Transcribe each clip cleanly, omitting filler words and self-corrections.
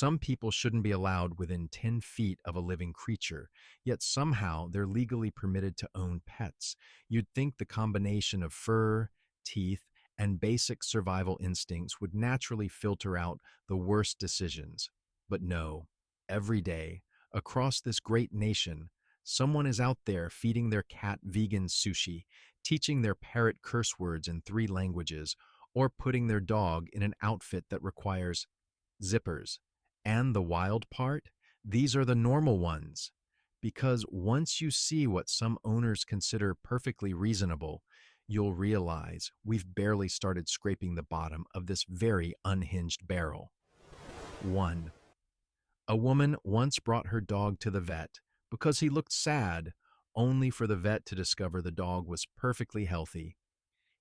Some people shouldn't be allowed within 10 feet of a living creature, yet somehow they're legally permitted to own pets. You'd think the combination of fur, teeth, and basic survival instincts would naturally filter out the worst decisions. But no, every day, across this great nation, someone is out there feeding their cat vegan sushi, teaching their parrot curse words in 3 languages, or putting their dog in an outfit that requires zippers. And the wild part? These are the normal ones. Because once you see what some owners consider perfectly reasonable, you'll realize we've barely started scraping the bottom of this very unhinged barrel. 1. A woman once brought her dog to the vet because he looked sad, only for the vet to discover the dog was perfectly healthy.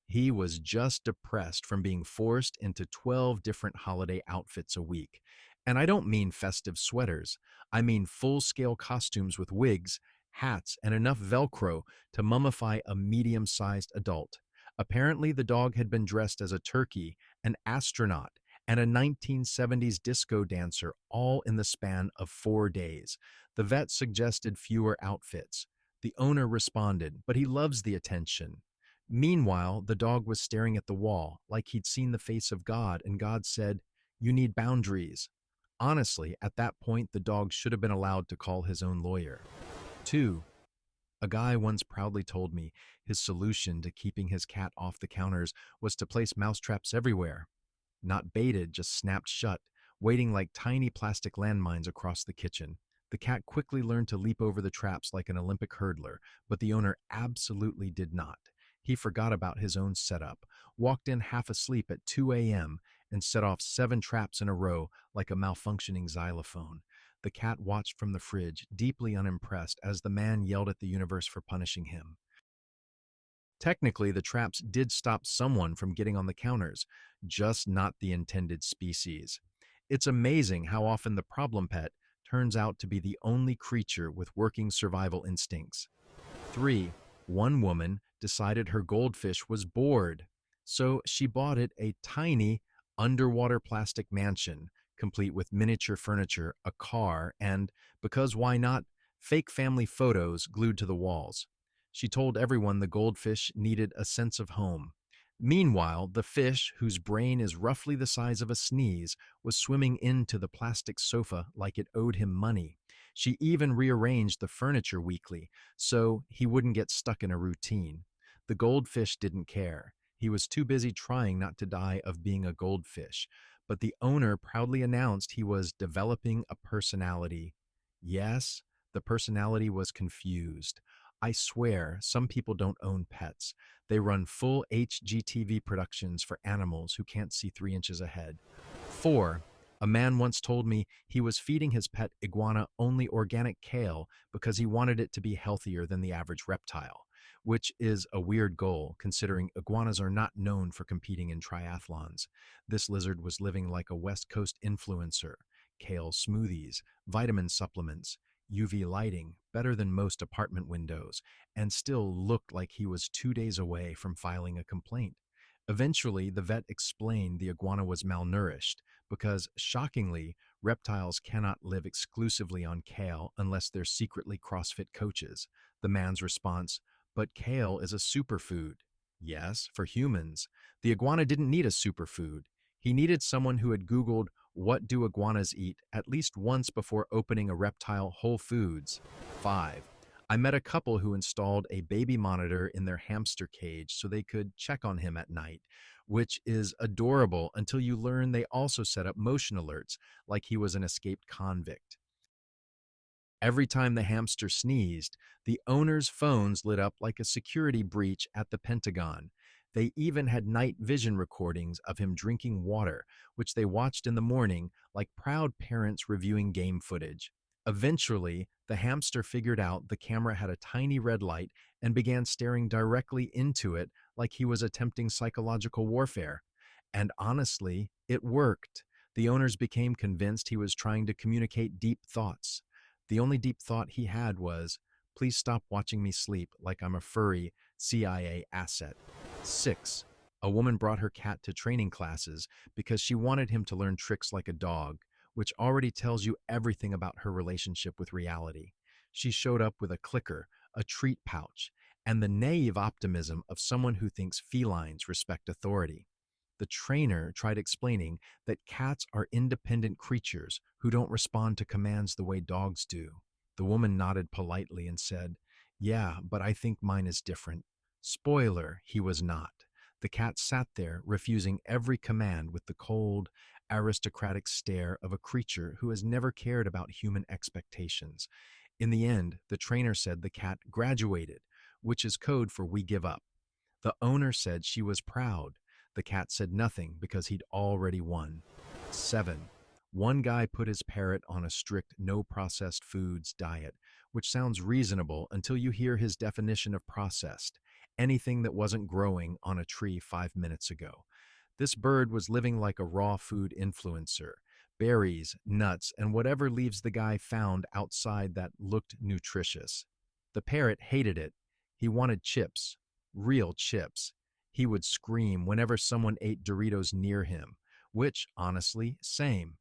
He was just depressed from being forced into 12 different holiday outfits a week. And I don't mean festive sweaters. I mean full-scale costumes with wigs, hats, and enough Velcro to mummify a medium-sized adult. Apparently, the dog had been dressed as a turkey, an astronaut, and a 1970s disco dancer all in the span of 4 days. The vet suggested fewer outfits. The owner responded, but he loves the attention. Meanwhile, the dog was staring at the wall like he'd seen the face of God, and God said, "You need boundaries." Honestly, at that point, the dog should have been allowed to call his own lawyer. 2. A guy once proudly told me his solution to keeping his cat off the counters was to place mousetraps everywhere. Not baited, just snapped shut, waiting like tiny plastic landmines across the kitchen. The cat quickly learned to leap over the traps like an Olympic hurdler, but the owner absolutely did not. He forgot about his own setup, walked in half asleep at 2 a.m., and set off 7 traps in a row like a malfunctioning xylophone. The cat watched from the fridge, deeply unimpressed, as the man yelled at the universe for punishing him. Technically, the traps did stop someone from getting on the counters, just not the intended species. It's amazing how often the problem pet turns out to be the only creature with working survival instincts. 3. One woman decided her goldfish was bored, so she bought it a tiny, underwater plastic mansion, complete with miniature furniture, a car, and, because why not, fake family photos glued to the walls. She told everyone the goldfish needed a sense of home. Meanwhile, the fish, whose brain is roughly the size of a sneeze, was swimming into the plastic sofa like it owed him money. She even rearranged the furniture weekly, so he wouldn't get stuck in a routine. The goldfish didn't care. He was too busy trying not to die of being a goldfish. But the owner proudly announced he was developing a personality. Yes, the personality was confused. I swear, some people don't own pets. They run full HGTV productions for animals who can't see 3 inches ahead. 4. A man once told me he was feeding his pet iguana only organic kale because he wanted it to be healthier than the average reptile, which is a weird goal considering iguanas are not known for competing in triathlons. This lizard was living like a West Coast influencer. Kale smoothies, vitamin supplements, UV lighting, better than most apartment windows, and still looked like he was 2 days away from filing a complaint. Eventually, the vet explained the iguana was malnourished because, shockingly, reptiles cannot live exclusively on kale unless they're secretly CrossFit coaches. The man's response, "But kale is a superfood." Yes, for humans. The iguana didn't need a superfood. He needed someone who had Googled, "What do iguanas eat?" at least once before opening a reptile Whole Foods. 5. I met a couple who installed a baby monitor in their hamster cage so they could check on him at night, which is adorable until you learn they also set up motion alerts like he was an escaped convict. Every time the hamster sneezed, the owner's phones lit up like a security breach at the Pentagon. They even had night vision recordings of him drinking water, which they watched in the morning like proud parents reviewing game footage. Eventually, the hamster figured out the camera had a tiny red light and began staring directly into it like he was attempting psychological warfare. And honestly, it worked. The owners became convinced he was trying to communicate deep thoughts. The only deep thought he had was, "Please stop watching me sleep like I'm a furry CIA asset." 6. A woman brought her cat to training classes because she wanted him to learn tricks like a dog, which already tells you everything about her relationship with reality. She showed up with a clicker, a treat pouch, and the naive optimism of someone who thinks felines respect authority. The trainer tried explaining that cats are independent creatures who don't respond to commands the way dogs do. The woman nodded politely and said, "Yeah, but I think mine is different." Spoiler, he was not. The cat sat there, refusing every command with the cold, aristocratic stare of a creature who has never cared about human expectations. In the end, the trainer said the cat graduated, which is code for "we give up." The owner said she was proud. The cat said nothing because he'd already won. 7. One guy put his parrot on a strict no processed foods diet, which sounds reasonable until you hear his definition of processed: anything that wasn't growing on a tree 5 minutes ago. This bird was living like a raw food influencer: berries, nuts, and whatever leaves the guy found outside that looked nutritious. The parrot hated it. He wanted chips, real chips. He would scream whenever someone ate Doritos near him, which, honestly, same.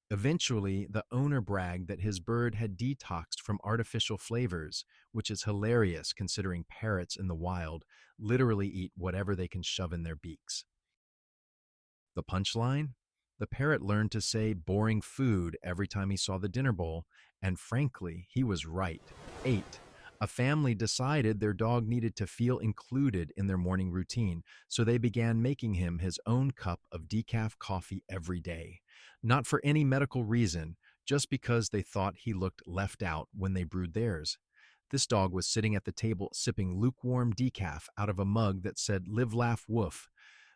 Eventually, the owner bragged that his bird had detoxed from artificial flavors, which is hilarious considering parrots in the wild literally eat whatever they can shove in their beaks. The punchline? The parrot learned to say boring food every time he saw the dinner bowl, and frankly, he was right. 8. A family decided their dog needed to feel included in their morning routine, so they began making him his own cup of decaf coffee every day. Not for any medical reason, just because they thought he looked left out when they brewed theirs. This dog was sitting at the table sipping lukewarm decaf out of a mug that said "Live, Laugh, Woof."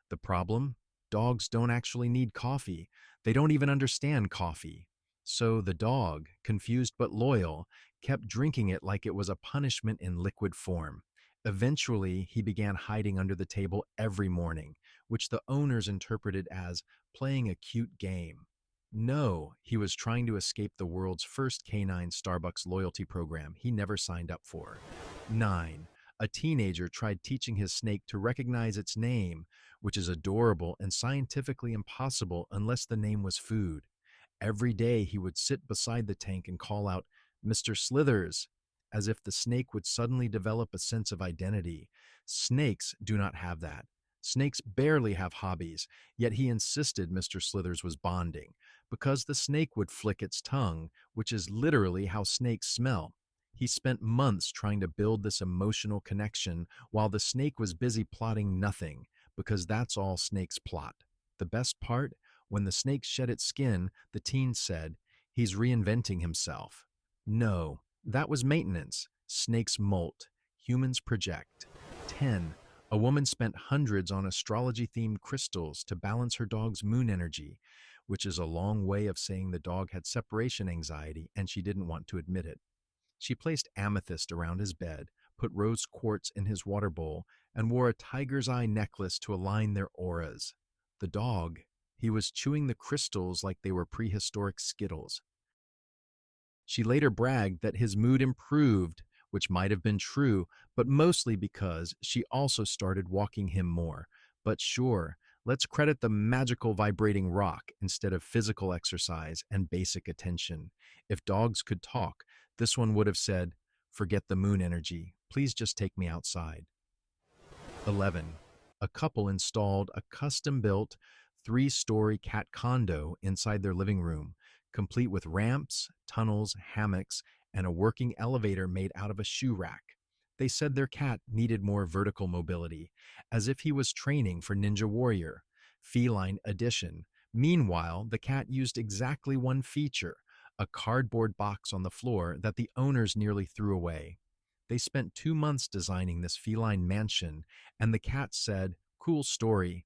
The problem? Dogs don't actually need coffee. They don't even understand coffee. So the dog, confused but loyal, kept drinking it like it was a punishment in liquid form. Eventually, he began hiding under the table every morning, which the owners interpreted as playing a cute game. No, he was trying to escape the world's first canine Starbucks loyalty program he never signed up for. 9. A teenager tried teaching his snake to recognize its name, which is adorable and scientifically impossible unless the name was food. Every day he would sit beside the tank and call out, "Mr. Slithers," as if the snake would suddenly develop a sense of identity. Snakes do not have that. Snakes barely have hobbies, yet he insisted Mr. Slithers was bonding, because the snake would flick its tongue, which is literally how snakes smell. He spent months trying to build this emotional connection while the snake was busy plotting nothing, because that's all snakes plot. The best part? When the snake shed its skin, the teen said, "He's reinventing himself." No, that was maintenance. Snakes molt. Humans project. 10. A woman spent hundreds on astrology-themed crystals to balance her dog's moon energy, which is a long way of saying the dog had separation anxiety and she didn't want to admit it. She placed amethyst around his bed, put rose quartz in his water bowl, and wore a tiger's eye necklace to align their auras. The dog, he was chewing the crystals like they were prehistoric Skittles. She later bragged that his mood improved, which might have been true, but mostly because she also started walking him more. But sure, let's credit the magical vibrating rock instead of physical exercise and basic attention. If dogs could talk, this one would have said, "Forget the moon energy. Please just take me outside." 11. A couple installed a custom-built, three-story cat condo inside their living room, complete with ramps, tunnels, hammocks, and a working elevator made out of a shoe rack. They said their cat needed more vertical mobility, as if he was training for Ninja Warrior. Feline edition. Meanwhile, the cat used exactly one feature: a cardboard box on the floor that the owners nearly threw away. They spent 2 months designing this feline mansion, and the cat said, "Cool story,"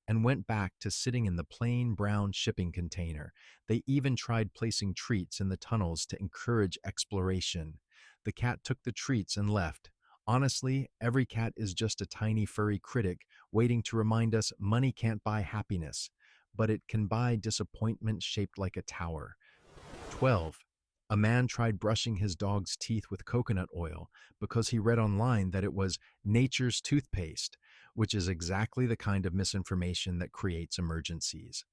and went back to sitting in the plain brown shipping container. They even tried placing treats in the tunnels to encourage exploration. The cat took the treats and left. Honestly, every cat is just a tiny furry critic waiting to remind us money can't buy happiness, but it can buy disappointment shaped like a tower. 12. A man tried brushing his dog's teeth with coconut oil because he read online that it was nature's toothpaste, which is exactly the kind of misinformation that creates emergencies.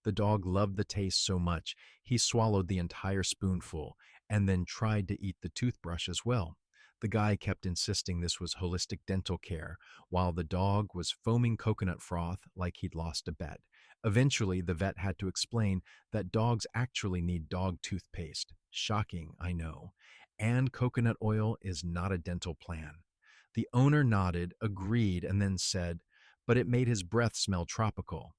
The dog loved the taste so much, he swallowed the entire spoonful and then tried to eat the toothbrush as well. The guy kept insisting this was holistic dental care, while the dog was foaming coconut froth like he'd lost a bet. Eventually, the vet had to explain that dogs actually need dog toothpaste. Shocking, I know. And coconut oil is not a dental plan. The owner nodded, agreed, and then said, but it made his breath smell tropical.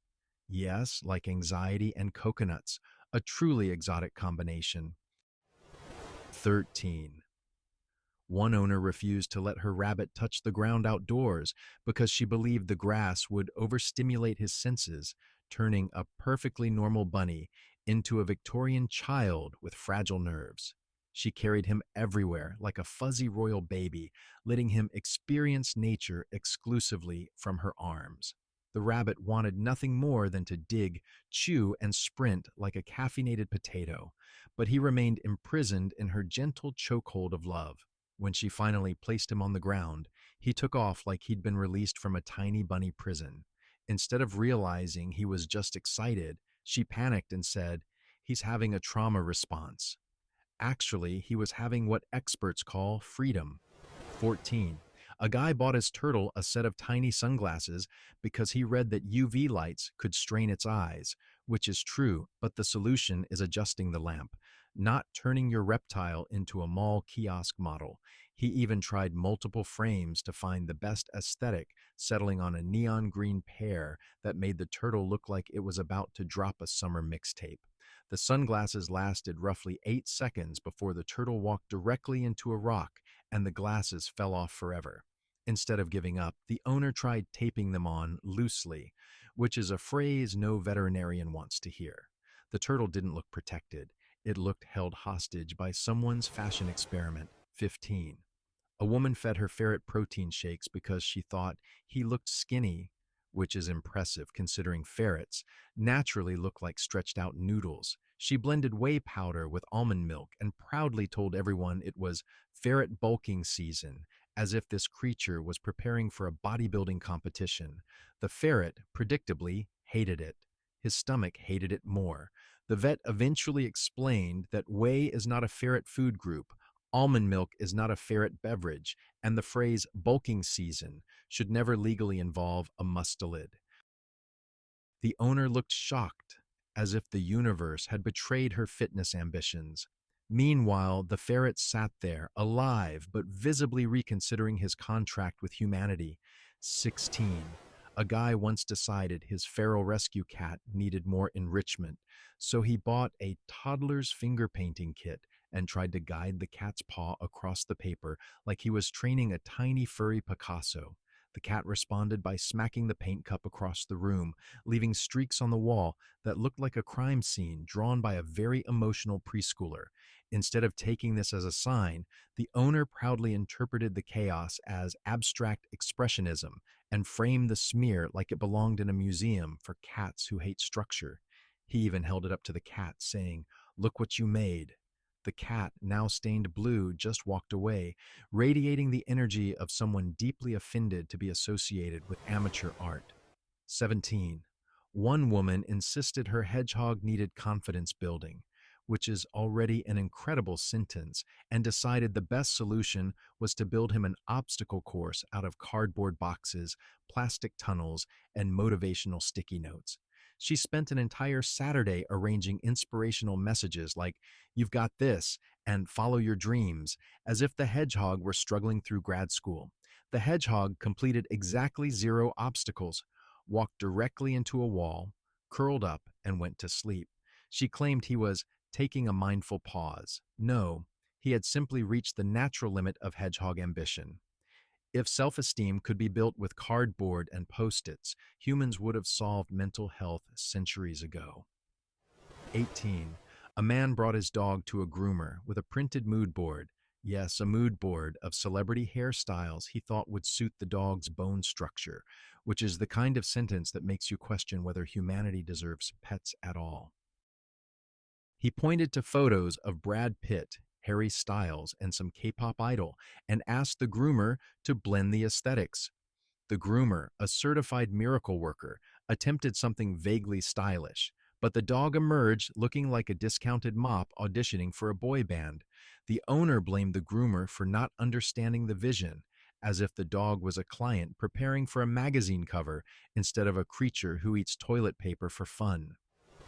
Yes, like anxiety and coconuts, a truly exotic combination. 13. One owner refused to let her rabbit touch the ground outdoors because she believed the grass would overstimulate his senses, turning a perfectly normal bunny into a Victorian child with fragile nerves. She carried him everywhere like a fuzzy royal baby, letting him experience nature exclusively from her arms. The rabbit wanted nothing more than to dig, chew, and sprint like a caffeinated potato, but he remained imprisoned in her gentle chokehold of love. When she finally placed him on the ground, he took off like he'd been released from a tiny bunny prison. Instead of realizing he was just excited, she panicked and said, "He's having a trauma response." Actually, he was having what experts call freedom. 14. A guy bought his turtle a set of tiny sunglasses because he read that UV lights could strain its eyes, which is true, but the solution is adjusting the lamp, not turning your reptile into a mall kiosk model. He even tried multiple frames to find the best aesthetic, settling on a neon green pear that made the turtle look like it was about to drop a summer mixtape. The sunglasses lasted roughly 8 seconds before the turtle walked directly into a rock and the glasses fell off forever. Instead of giving up, the owner tried taping them on loosely, which is a phrase no veterinarian wants to hear. The turtle didn't look protected. It looked held hostage by someone's fashion experiment. 15. A woman fed her ferret protein shakes because she thought he looked skinny, which is impressive considering ferrets naturally look like stretched out noodles. She blended whey powder with almond milk and proudly told everyone it was ferret bulking season, as if this creature was preparing for a bodybuilding competition. The ferret, predictably, hated it. His stomach hated it more. The vet eventually explained that whey is not a ferret food group, almond milk is not a ferret beverage, and the phrase bulking season should never legally involve a mustelid. The owner looked shocked, as if the universe had betrayed her fitness ambitions. Meanwhile, the ferret sat there, alive but visibly reconsidering his contract with humanity. 16. A guy once decided his feral rescue cat needed more enrichment, so he bought a toddler's finger painting kit and tried to guide the cat's paw across the paper like he was training a tiny furry Picasso. The cat responded by smacking the paint cup across the room, leaving streaks on the wall that looked like a crime scene drawn by a very emotional preschooler. Instead of taking this as a sign, the owner proudly interpreted the chaos as abstract expressionism and framed the smear like it belonged in a museum for cats who hate structure. He even held it up to the cat, saying, "Look what you made." The cat, now stained blue, just walked away, radiating the energy of someone deeply offended to be associated with amateur art. 17. One woman insisted her hedgehog needed confidence building, which is already an incredible sentence, and decided the best solution was to build him an obstacle course out of cardboard boxes, plastic tunnels, and motivational sticky notes. She spent an entire Saturday arranging inspirational messages like, "You've got this," and "Follow your dreams," as if the hedgehog were struggling through grad school. The hedgehog completed exactly 0 obstacles, walked directly into a wall, curled up, and went to sleep. She claimed he was taking a mindful pause. No, he had simply reached the natural limit of hedgehog ambition. If self-esteem could be built with cardboard and post-its, humans would have solved mental health centuries ago. 18. A man brought his dog to a groomer with a printed mood board. Yes, a mood board of celebrity hairstyles he thought would suit the dog's bone structure, which is the kind of sentence that makes you question whether humanity deserves pets at all. He pointed to photos of Brad Pitt, Harry Styles, and some K-pop idol and asked the groomer to blend the aesthetics. The groomer, a certified miracle worker, attempted something vaguely stylish, But the dog emerged looking like a discounted mop auditioning for a boy band. The owner blamed the groomer for not understanding the vision, as if the dog was a client preparing for a magazine cover instead of a creature who eats toilet paper for fun.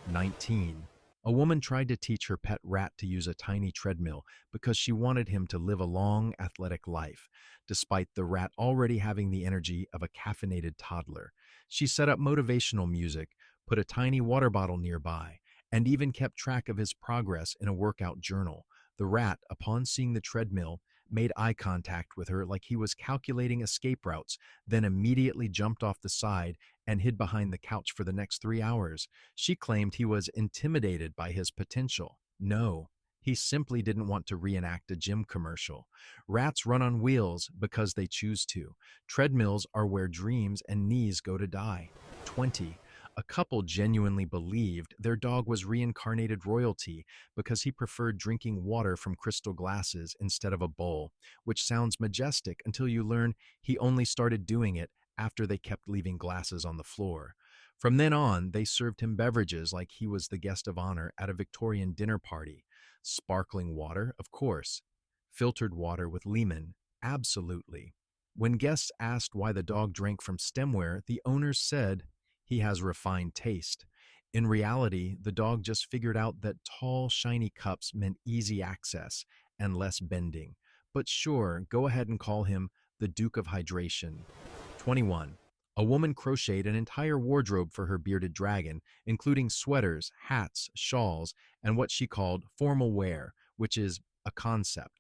19. A woman tried to teach her pet rat to use a tiny treadmill because she wanted him to live a long, athletic life, despite the rat already having the energy of a caffeinated toddler. She set up motivational music, put a tiny water bottle nearby, and even kept track of his progress in a workout journal. The rat, upon seeing the treadmill, made eye contact with her like he was calculating escape routes, then immediately jumped off the side and hid behind the couch for the next 3 hours. She claimed he was intimidated by his potential. No, he simply didn't want to reenact a gym commercial. Rats run on wheels because they choose to. Treadmills are where dreams and knees go to die. 20. A couple genuinely believed their dog was reincarnated royalty because he preferred drinking water from crystal glasses instead of a bowl, which sounds majestic until you learn he only started doing it after they kept leaving glasses on the floor. From then on, they served him beverages like he was the guest of honor at a Victorian dinner party. Sparkling water, of course. Filtered water with lemon, absolutely. When guests asked why the dog drank from stemware, the owners said, he has refined taste. In reality, the dog just figured out that tall, shiny cups meant easy access and less bending. But sure, go ahead and call him the Duke of Hydration. 21. A woman crocheted an entire wardrobe for her bearded dragon, including sweaters, hats, shawls, and what she called formal wear, which is a concept.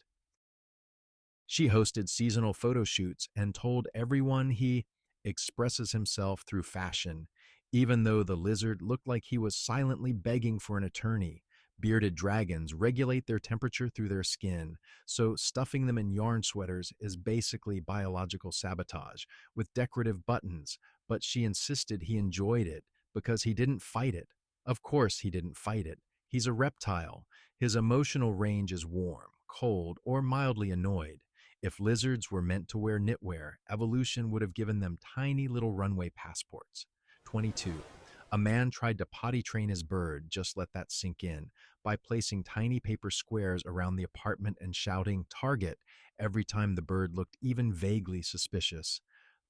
She hosted seasonal photo shoots and told everyone he expresses himself through fashion, even though the lizard looked like he was silently begging for an attorney. Bearded dragons regulate their temperature through their skin, so stuffing them in yarn sweaters is basically biological sabotage, with decorative buttons, but she insisted he enjoyed it because he didn't fight it. Of course he didn't fight it. He's a reptile. His emotional range is warm, cold, or mildly annoyed. If lizards were meant to wear knitwear, evolution would have given them tiny little runway passports. 22. A man tried to potty train his bird, just let that sink in, by placing tiny paper squares around the apartment and shouting, "Target," every time the bird looked even vaguely suspicious.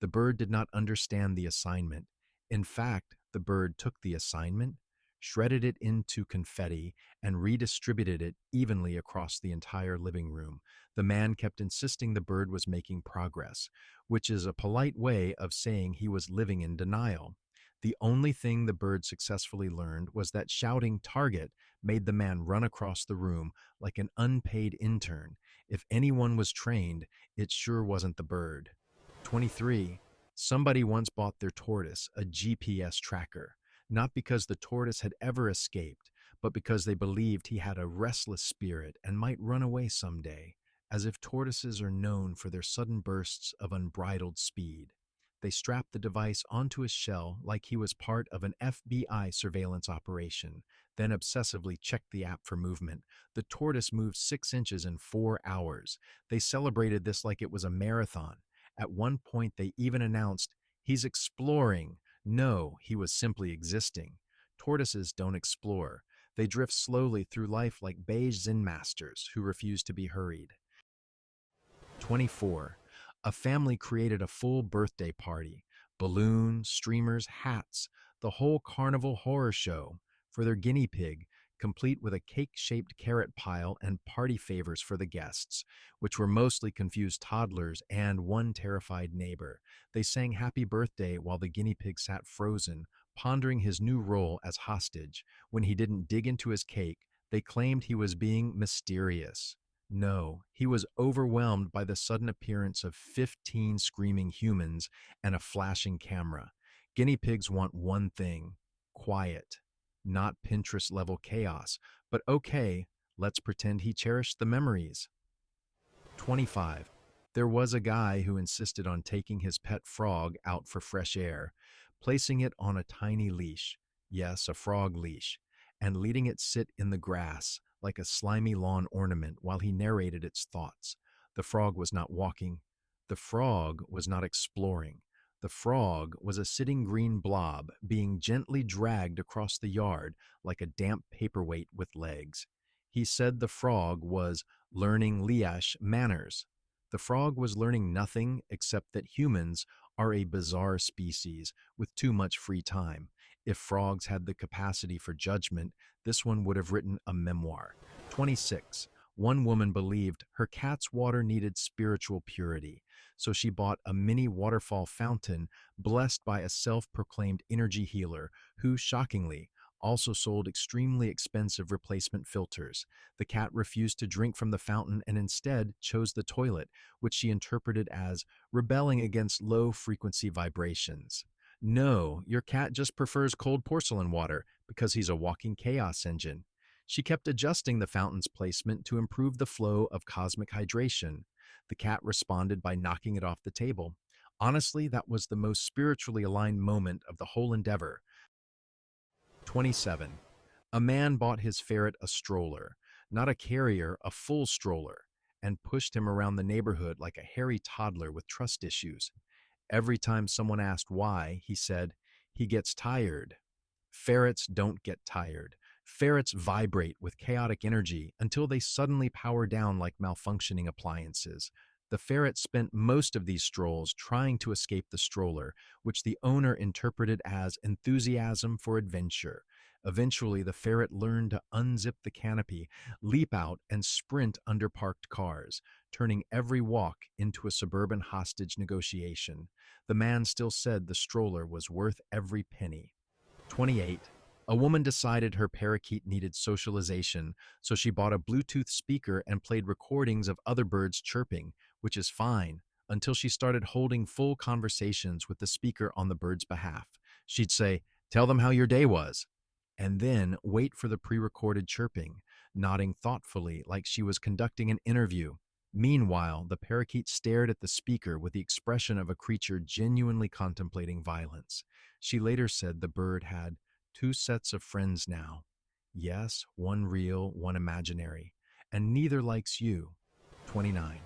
The bird did not understand the assignment. In fact, the bird took the assignment, shredded it into confetti, and redistributed it evenly across the entire living room. The man kept insisting the bird was making progress, which is a polite way of saying he was living in denial. The only thing the bird successfully learned was that shouting "target" made the man run across the room like an unpaid intern. If anyone was trained, it sure wasn't the bird. 23. Somebody once bought their tortoise a GPS tracker, not because the tortoise had ever escaped, but because they believed he had a restless spirit and might run away someday, as if tortoises are known for their sudden bursts of unbridled speed. They strapped the device onto his shell like he was part of an FBI surveillance operation, then obsessively checked the app for movement. The tortoise moved 6 inches in 4 hours. They celebrated this like it was a marathon. At one point, they even announced, "He's exploring." No, he was simply existing. Tortoises don't explore. They drift slowly through life like beige Zen masters who refuse to be hurried. 24. A family created a full birthday party, balloons, streamers, hats, the whole carnival horror show for their guinea pig, complete with a cake-shaped carrot pile and party favors for the guests, which were mostly confused toddlers and one terrified neighbor. They sang happy birthday while the guinea pig sat frozen, pondering his new role as hostage. When he didn't dig into his cake, they claimed he was being mysterious. No, he was overwhelmed by the sudden appearance of 15 screaming humans and a flashing camera. Guinea pigs want one thing: quiet, not Pinterest level chaos. But okay, let's pretend he cherished the memories. 25. There was a guy who insisted on taking his pet frog out for fresh air, placing it on a tiny leash, yes, a frog leash, and letting it sit in the grass like a slimy lawn ornament while he narrated its thoughts. The frog was not walking. The frog was not exploring. The frog was a sitting green blob being gently dragged across the yard like a damp paperweight with legs. He said the frog was learning Liash manners. The frog was learning nothing except that humans are a bizarre species with too much free time. If frogs had the capacity for judgment, this one would have written a memoir. 26. One woman believed her cat's water needed spiritual purity, so she bought a mini waterfall fountain blessed by a self-proclaimed energy healer who, shockingly, also sold extremely expensive replacement filters. The cat refused to drink from the fountain and instead chose the toilet, which she interpreted as rebelling against low-frequency vibrations. No, your cat just prefers cold porcelain water because he's a walking chaos engine. She kept adjusting the fountain's placement to improve the flow of cosmic hydration. The cat responded by knocking it off the table. Honestly, that was the most spiritually aligned moment of the whole endeavor. 27. A man bought his ferret a stroller, not a carrier, a full stroller, and pushed him around the neighborhood like a hairy toddler with trust issues. Every time someone asked why, he said, "He gets tired." Ferrets don't get tired. Ferrets vibrate with chaotic energy until they suddenly power down like malfunctioning appliances. The ferret spent most of these strolls trying to escape the stroller, which the owner interpreted as enthusiasm for adventure. Eventually, the ferret learned to unzip the canopy, leap out, and sprint under parked cars, turning every walk into a suburban hostage negotiation. The man still said the stroller was worth every penny. 28. A woman decided her parakeet needed socialization, so she bought a Bluetooth speaker and played recordings of other birds chirping, which is fine, until she started holding full conversations with the speaker on the bird's behalf. She'd say, "Tell them how your day was," and then wait for the pre-recorded chirping, nodding thoughtfully like she was conducting an interview. Meanwhile, the parakeet stared at the speaker with the expression of a creature genuinely contemplating violence. She later said the bird had two sets of friends now. Yes, one real, one imaginary, and neither likes you. 29.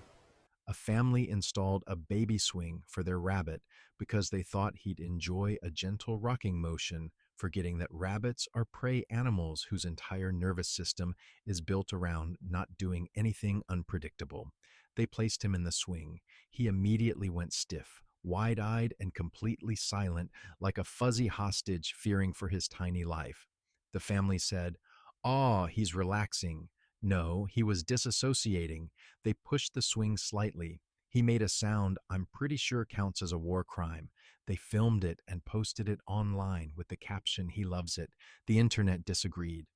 A family installed a baby swing for their rabbit because they thought he'd enjoy a gentle rocking motion, forgetting that rabbits are prey animals whose entire nervous system is built around not doing anything unpredictable. They placed him in the swing. He immediately went stiff, wide-eyed and completely silent, like a fuzzy hostage fearing for his tiny life. The family said, "Aw, he's relaxing." No, he was disassociating. They pushed the swing slightly. He made a sound I'm pretty sure counts as a war crime. They filmed it and posted it online with the caption, "He loves it." The internet disagreed.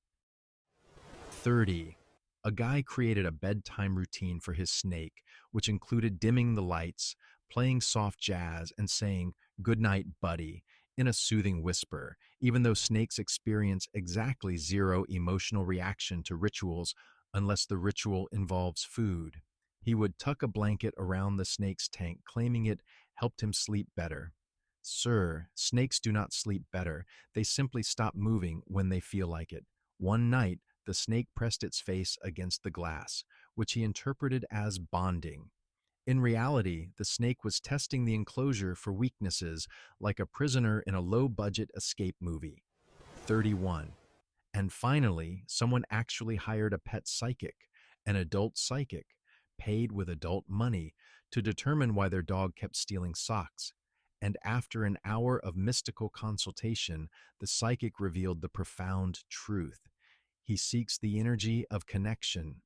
30. A guy created a bedtime routine for his snake, which included dimming the lights, playing soft jazz, and saying, "Good night, buddy," in a soothing whisper, even though snakes experience exactly zero emotional reaction to rituals unless the ritual involves food. He would tuck a blanket around the snake's tank, claiming it helped him sleep better. Sir, snakes do not sleep better. They simply stop moving when they feel like it. One night, the snake pressed its face against the glass, which he interpreted as bonding. In reality, the snake was testing the enclosure for weaknesses like a prisoner in a low-budget escape movie. 31. And finally, someone actually hired a pet psychic, an adult psychic, paid with adult money, to determine why their dog kept stealing socks. And after an hour of mystical consultation, the psychic revealed the profound truth. He seeks the energy of connection.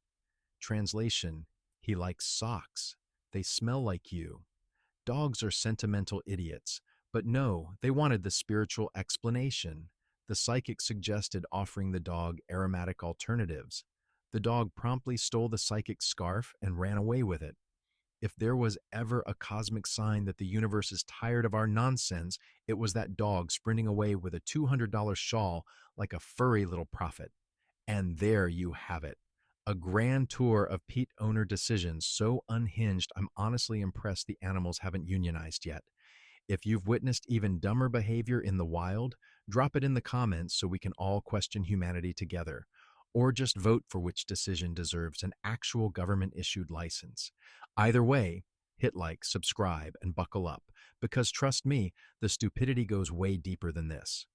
Translation, he likes socks. They smell like you. Dogs are sentimental idiots, but no, they wanted the spiritual explanation. The psychic suggested offering the dog aromatic alternatives. The dog promptly stole the psychic's scarf and ran away with it. If there was ever a cosmic sign that the universe is tired of our nonsense, it was that dog sprinting away with a $200 shawl like a furry little prophet. And there you have it. A grand tour of Pete owner decisions so unhinged I'm honestly impressed the animals haven't unionized yet. If you've witnessed even dumber behavior in the wild, drop it in the comments so we can all question humanity together. Or just vote for which decision deserves an actual government-issued license. Either way, hit like, subscribe, and buckle up. Because trust me, the stupidity goes way deeper than this.